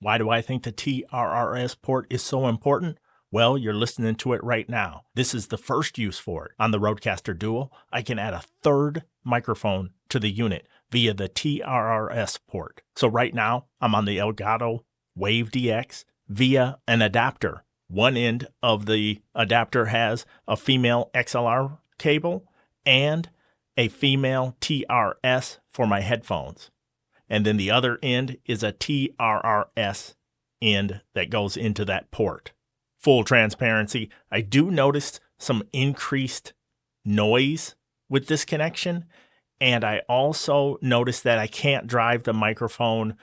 Why do I think the TRRS port is so important? Well, you're listening to it right now. This is the first use for it. On the RODECaster Duo, I can add a third microphone to the unit via the TRRS port. So right now, I'm on the Elgato Wave DX via an adapter. One end of the adapter has a female XLR cable and a female TRRS for my headphones. And then the other end is a TRRS end that goes into that port. Full transparency, I do notice some increased noise with this connection. And I also notice that I can't drive the microphone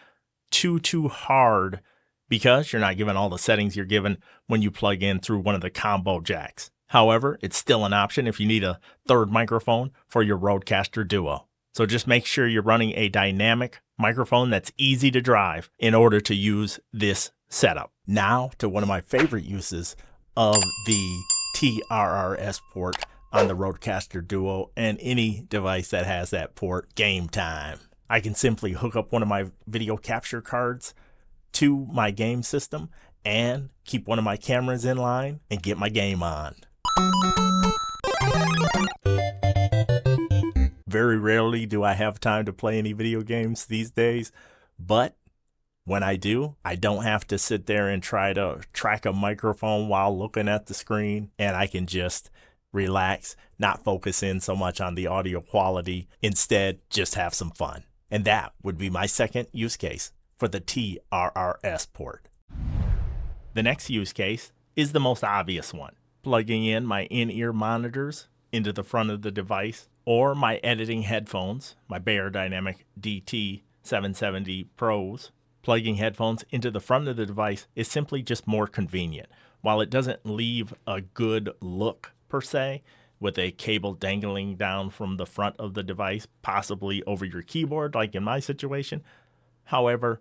too hard because you're not given all the settings you're given when you plug in through one of the combo jacks. However, it's still an option if you need a third microphone for your RODECaster Duo. So just make sure you're running a dynamic microphone that's easy to drive in order to use this setup. Now to one of my favorite uses of the TRRS port on the RODECaster Duo and any device that has that port, game time. I can simply hook up one of my video capture cards to my game system and keep one of my cameras in line and get my game on. Very rarely do I have time to play any video games these days, but when I do, I don't have to sit there and try to track a microphone while looking at the screen, and I can just relax, not focus in so much on the audio quality, instead just have some fun. And that would be my second use case for the TRRS port. The next use case is the most obvious one, plugging in my in-ear monitors into the front of the device or my editing headphones, my Beyerdynamic DT 770 Pros. Plugging headphones into the front of the device is simply just more convenient. While it doesn't leave a good look per se, with a cable dangling down from the front of the device, possibly over your keyboard, like in my situation. However,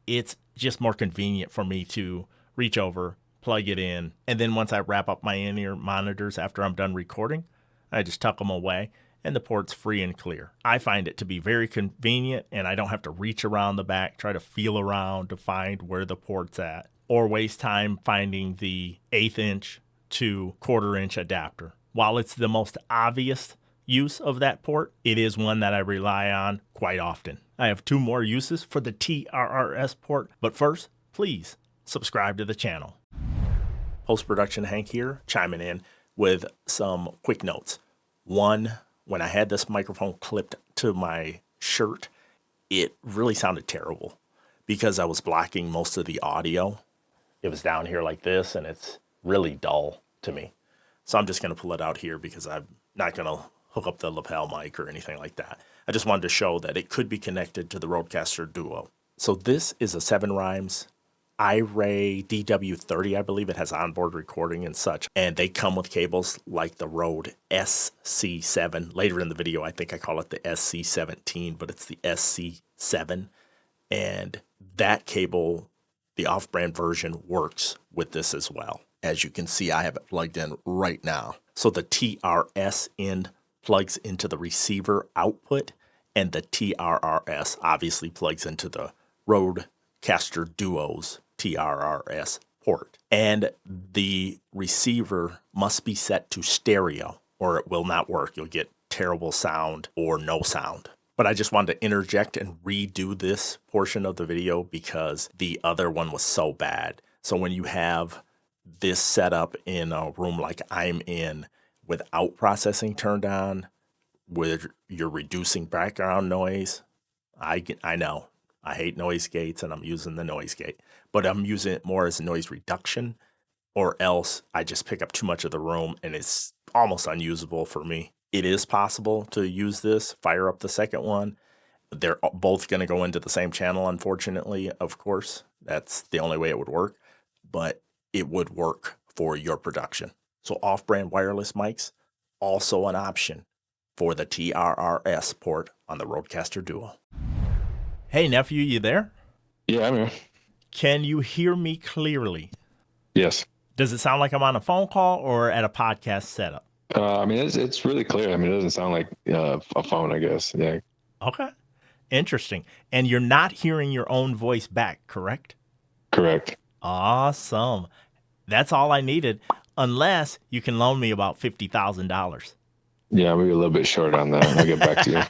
it's just more convenient for me to reach over, plug it in, and then once I wrap up my in-ear monitors after I'm done recording, I just tuck them away and the port's free and clear. I find it to be very convenient, and I don't have to reach around the back, try to feel around to find where the port's at, or waste time finding the 1/8 inch to 1/4 inch adapter. While it's the most obvious use of that port, it is one that I rely on quite often. I have 2 more uses for the TRRS port, but first, please subscribe to the channel. Post-production Hank here, chiming in with some quick notes. One, when I had this microphone clipped to my shirt, it really sounded terrible because I was blocking most of the audio. It was down here like this, and it's really dull to me. So I'm just going to pull it out here because I'm not going to hook up the lapel mic or anything like that. I just wanted to show that it could be connected to the RODECaster Duo. So this is a 7 Rhymes iRay DW30, I believe. It has onboard recording and such, and they come with cables like the Rode SC7. Later in the video, I think I call it the SC17, but it's the SC7, and that cable, the off-brand version, works with this as well. As you can see, I have it plugged in right now. So the TRS end plugs into the receiver output, and the TRRS obviously plugs into the RODECaster Duo's TRRS port. And the receiver must be set to stereo or it will not work. You'll get terrible sound or no sound. But I just wanted to interject and redo this portion of the video because the other one was so bad. So when you have this set up in a room like I'm in without processing turned on, where you're reducing background noise, I know I hate noise gates and I'm using the noise gate, but I'm using it more as noise reduction, or else I just pick up too much of the room and it's almost unusable for me. It is possible to use this, fire up the second one. They're both going to go into the same channel, unfortunately, of course. That's the only way it would work, but it would work for your production. So off-brand wireless mics, also an option for the TRRS port on the RODECaster Duo. Hey, nephew, you there? Yeah, I'm here. Can you hear me clearly? Yes. Does it sound like I'm on a phone call or at a podcast setup? I mean, it's really clear. I mean, it doesn't sound like a phone, I guess. Yeah. Okay. Interesting. And you're not hearing your own voice back, correct? Correct. Awesome. That's all I needed, unless you can loan me about $50,000. Yeah, maybe a little bit short on that. I'll get back to you.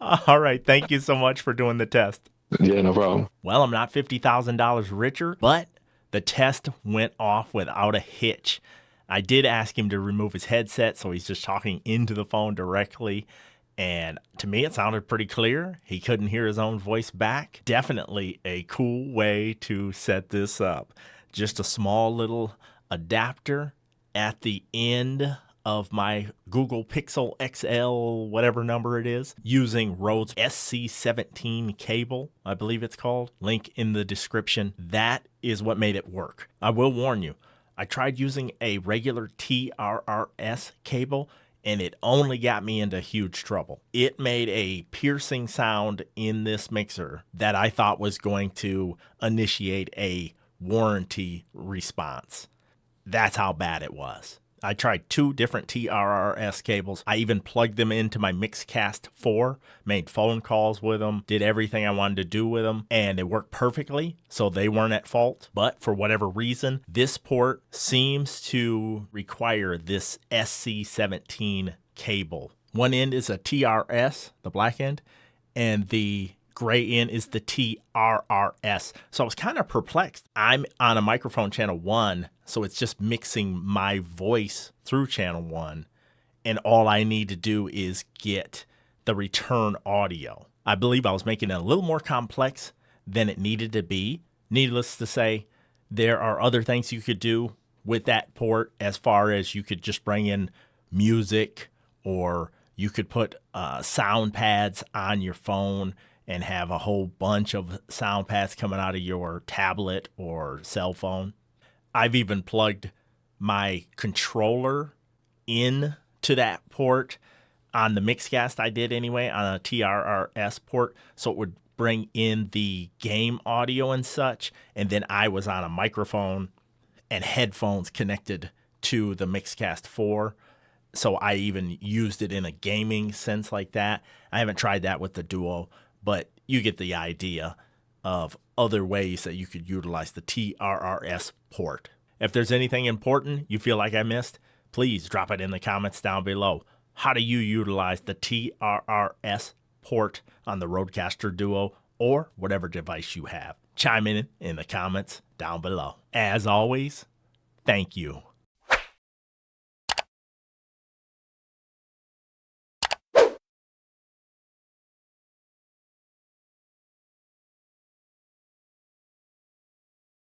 All right. Thank you so much for doing the test. Yeah, no problem. Well, I'm not $50,000 richer, but the test went off without a hitch. I did ask him to remove his headset, so he's just talking into the phone directly. And to me, it sounded pretty clear. He couldn't hear his own voice back. Definitely a cool way to set this up. Just a small little adapter at the end of my Google Pixel XL, whatever number it is, using Rode's SC17 cable, I believe it's called. Link in the description. That is what made it work. I will warn you, I tried using a regular TRRS cable, and it only got me into huge trouble. It made a piercing sound in this mixer that I thought was going to initiate a warranty response. That's how bad it was. I tried 2 different TRRS cables. I even plugged them into my Mixcast 4, made phone calls with them, did everything I wanted to do with them, and it worked perfectly, so they weren't at fault. But for whatever reason, this port seems to require this SC17 cable. One end is a TRS, the black end, and the gray end is the TRRS. So I was kind of perplexed. I'm on a microphone channel 1, so it's just mixing my voice through channel 1. And all I need to do is get the return audio. I believe I was making it a little more complex than it needed to be. Needless to say, there are other things you could do with that port, as far as you could just bring in music, or you could put sound pads on your phone and have a whole bunch of sound pads coming out of your tablet or cell phone. I've even plugged my controller in to that port on the Mixcast I did anyway, on a TRRS port, so it would bring in the game audio and such, and then I was on a microphone and headphones connected to the Mixcast 4, so I even used it in a gaming sense like that. I haven't tried that with the Duo, but you get the idea of other ways that you could utilize the TRRS port. If there's anything important you feel like I missed, please drop it in the comments down below. How do you utilize the TRRS port on the RODECaster Duo or whatever device you have? Chime in the comments down below. As always, thank you.